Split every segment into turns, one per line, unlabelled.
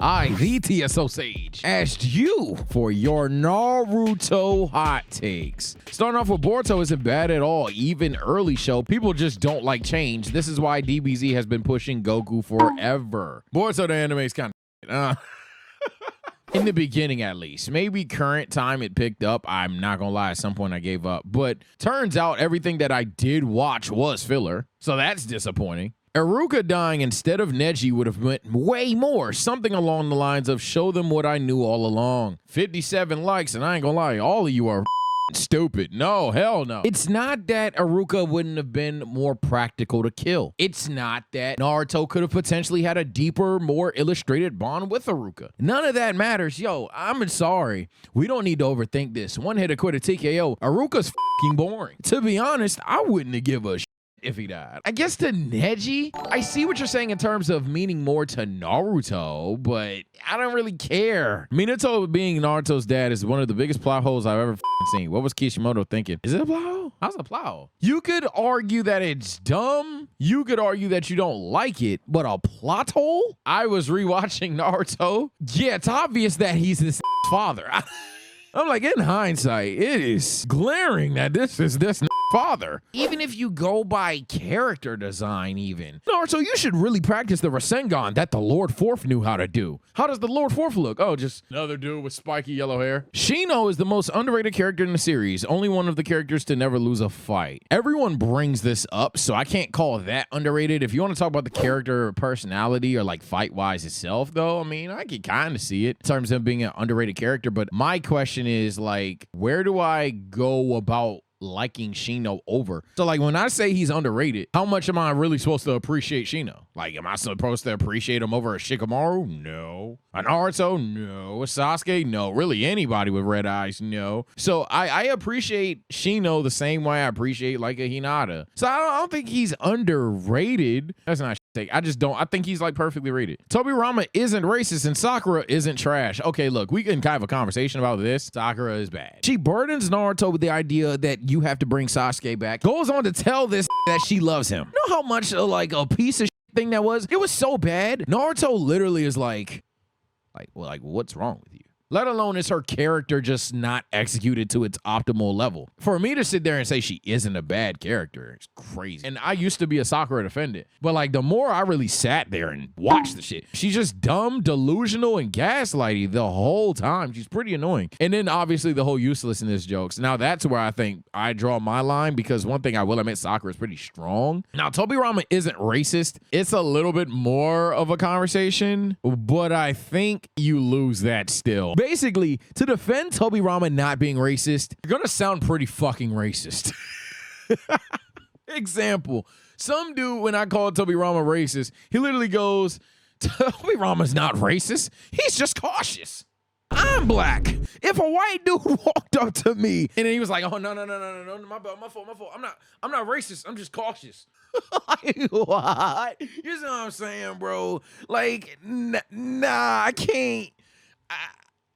I, the TSO Sage, asked you for your Naruto hot takes. Starting off with Boruto isn't bad at all, even early show. People just don't like change. This is why DBZ has been pushing Goku forever. Boruto the anime is kind of in the beginning, at least. Maybe current time it picked up. I'm not gonna lie, at some point I gave up. But turns out everything that I did watch was filler. So that's disappointing. Iruka dying instead of Neji would have meant way more. Something along the lines of show them what I knew all along. 57 likes, and I ain't gonna lie, all of you are stupid. No, hell no. It's not that Iruka wouldn't have been more practical to kill. It's not that Naruto could have potentially had a deeper, more illustrated bond with Iruka. None of that matters. Yo, I'm sorry. We don't need to overthink this. One hit a quitter TKO. Iruka's fucking boring. To be honest, I wouldn't have give a if he died. I guess to Neji, I see what you're saying in terms of meaning more to Naruto, but I don't really care. Minato being Naruto's dad is one of the biggest plot holes I've ever seen. What was Kishimoto thinking? Is it a plot hole? How's a plot hole? You could argue that it's dumb. You could argue that you don't like it, but a plot hole? I was rewatching Naruto. Yeah, it's obvious that he's this father. I'm like, in hindsight, it is glaring that this is this father. Even if you go by character design even. Naruto, you should really practice the Rasengan that the Lord Fourth knew how to do. How does the Lord Fourth look? Oh, just another dude with spiky yellow hair. Shino is the most underrated character in the series. Only one of the characters to never lose a fight. Everyone brings this up, so I can't call that underrated. If you want to talk about the character personality or like fight-wise itself, though, I mean, I can kind of see it in terms of him being an underrated character, but my question is like, where do I go about liking Shino over? So like when I say he's underrated, how much am I really supposed to appreciate Shino? Like, am I supposed to appreciate him over a Shikamaru? No. A Naruto? No. A Sasuke? No. Really anybody with red eyes? No. So I appreciate Shino the same way I appreciate like a Hinata. So I don't think he's underrated. That's not take. I just don't. I think he's like perfectly rated. Tobirama isn't racist and Sakura isn't trash. Okay, look, we can kind of have a conversation about this. Sakura is bad. She burdens Naruto with the idea that you have to bring Sasuke back. Goes on to tell this that she loves him. You know how much like a piece of thing that was? It was so bad. Naruto literally is like, what's wrong with you? Let alone is her character just not executed to its optimal level. For me to sit there and say she isn't a bad character, it's crazy. And I used to be a Sakura defendant, but like the more I really sat there and watched the shit, she's just dumb, delusional, and gaslighty the whole time. She's pretty annoying. And then obviously the whole uselessness jokes. Now that's where I think I draw my line, because one thing I will admit, Sakura is pretty strong. Now Tobirama isn't racist. It's a little bit more of a conversation, but I think you lose that still. Basically, to defend Tobirama not being racist, you're gonna sound pretty fucking racist. Example, some dude, when I call Tobirama racist, he literally goes, Tobirama's not racist, he's just cautious. I'm black. If a white dude walked up to me and then he was like, oh, no, my fault. I'm not racist, I'm just cautious. Like, what? You know what I'm saying, bro? Like, nah, I can't.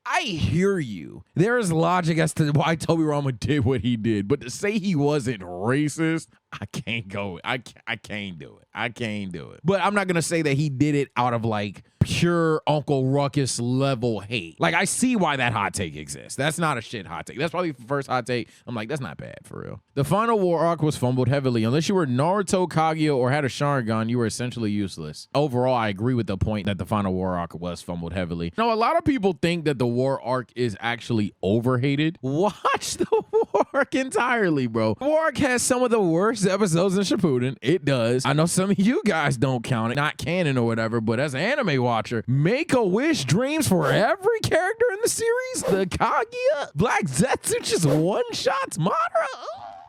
I hear you. There is logic as to why Tobirama did what he did, but to say he wasn't racist, I can't go. I can't do it. I can't do it. But I'm not gonna say that he did it out of like pure Uncle Ruckus level hate. Like, I see why that hot take exists. That's not a shit hot take. That's probably the first hot take. I'm like, that's not bad for real. The final war arc was fumbled heavily. Unless you were Naruto, Kaguya, or had a Sharingan, you were essentially useless. Overall, I agree with the point that the final war arc was fumbled heavily. Now, a lot of people think that the war arc is actually overhated. Watch the war arc entirely, bro. The war arc has some of the worst episodes in Shippuden. It does. I know some of you guys don't count it, not canon or whatever, but as an anime watcher, Make-A-Wish dreams for every character in the series. The Kaguya, Black Zetsu just one-shots Madara.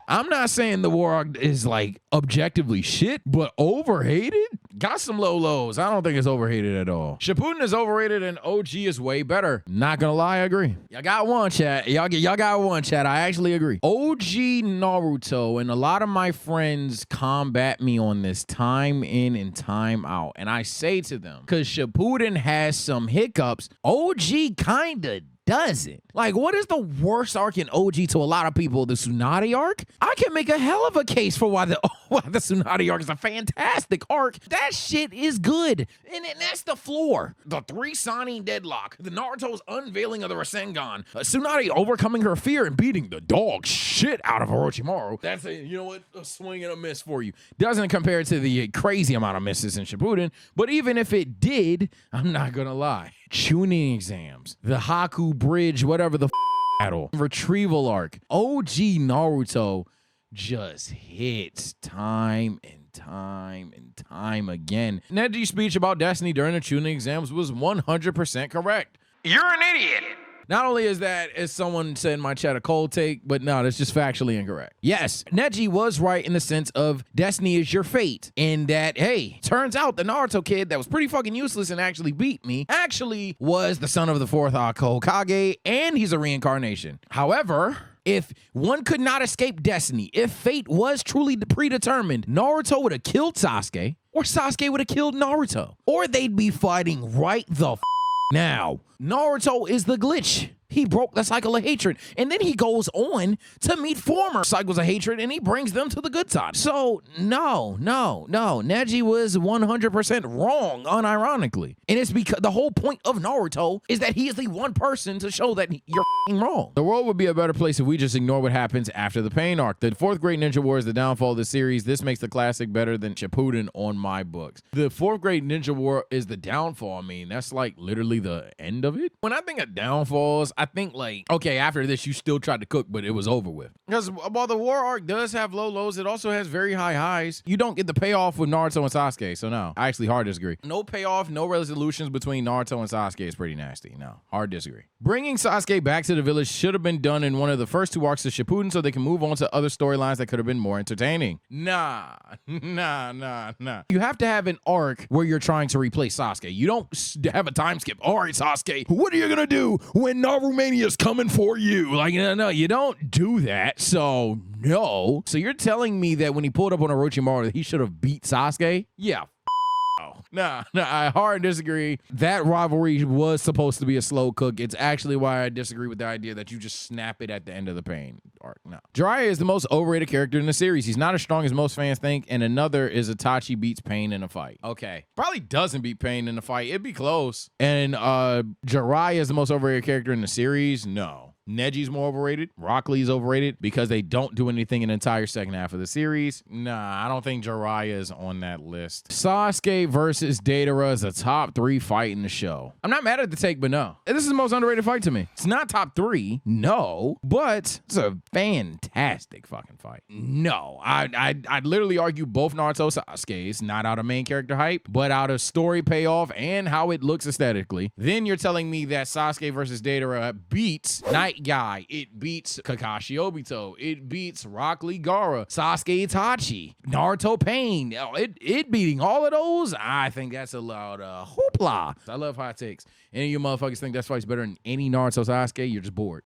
I'm not saying the war arc is like objectively shit, but overhated? Got some low lows. I don't think it's overhated at all. Shippuden is overrated and OG is way better. Not gonna lie, I agree. Y'all got one, chat. Y'all got one, chat. I actually agree. OG Naruto, and a lot of my friends combat me on this time in and time out. And I say to them, because Shippuden has some hiccups, OG kinda doesn't. Like, what is the worst arc in OG to a lot of people? The Tsunade arc? I can make a hell of a case for why the Tsunade arc is a fantastic arc. That shit is good. And that's the floor. The 3 Sannin deadlock. The Naruto's unveiling of the Rasengan. Tsunade overcoming her fear and beating the dog shit out of Orochimaru. That's a swing and a miss for you. Doesn't compare to the crazy amount of misses in Shippuden, but even if it did, I'm not gonna lie. Tuning exams, the Haku Bridge, whatever the battle, retrieval arc, OG Naruto just hits time and time again. Neji's speech about destiny during the tuning exams was 100% correct. You're an idiot. Not only is that, as someone said in my chat, a cold take, but no, that's just factually incorrect. Yes, Neji was right in the sense of destiny is your fate. In that, hey, turns out the Naruto kid that was pretty fucking useless and actually beat me actually was the son of the 4th Hokage, and he's a reincarnation. However, if one could not escape destiny, if fate was truly predetermined, Naruto would have killed Sasuke, or Sasuke would have killed Naruto, or they'd be fighting right the now. Naruto is the glitch. He broke the cycle of hatred, and then he goes on to meet former cycles of hatred, and he brings them to the good side. So, no. Neji was 100% wrong, unironically. And it's because the whole point of Naruto is that he is the one person to show that you're wrong. The world would be a better place if we just ignore what happens after the Pain arc. The 4th Great Ninja War is the downfall of the series. This makes the classic better than Shippuden on my books. The 4th Great Ninja War is the downfall. I mean, that's like literally the end of it. When I think of downfalls, I think like, okay, after this, you still tried to cook, but it was over with. Because while the war arc does have low lows, it also has very high highs. You don't get the payoff with Naruto and Sasuke, so no. I actually hard disagree. No payoff, no resolutions between Naruto and Sasuke is pretty nasty. No, hard disagree. Bringing Sasuke back to the village should have been done in one of the first 2 arcs of Shippuden so they can move on to other storylines that could have been more entertaining. Nah. You have to have an arc where you're trying to replace Sasuke. You don't have a time skip. All right, Sasuke, what are you gonna do when Narumania's coming for you? Like, no, you don't do that. So, no. So you're telling me that when he pulled up on Orochimaru, he should have beat Sasuke? Yeah. Nah, I hard disagree. That rivalry was supposed to be a slow cook. It's actually why I disagree with the idea that you just snap it at the end of the Pain arc. No. Jiraiya is the most overrated character in the series. He's not as strong as most fans think, and another is Itachi beats Pain in a fight. Okay. Probably doesn't beat Pain in a fight. It'd be close. And Jiraiya is the most overrated character in the series? No. Neji's more overrated. Rock Lee's overrated because they don't do anything in the entire second half of the series. Nah, I don't think Jiraiya is on that list. Sasuke versus Deidara is a top 3 fight in the show. I'm not mad at the take, but no. This is the most underrated fight to me. It's not top 3, no, but it's a fantastic fucking fight. No, I'd literally argue both Naruto Sasuke's, not out of main character hype, but out of story payoff and how it looks aesthetically. Then you're telling me that Sasuke versus Deidara beats Night Guy, it beats Kakashi Obito, it beats Rock Lee Gaara, Sasuke Itachi, Naruto Pain, it beating all of those. I think that's a loud hoopla. I love hot takes. Any of you motherfuckers think that fight's better than any Naruto Sasuke, you're just bored.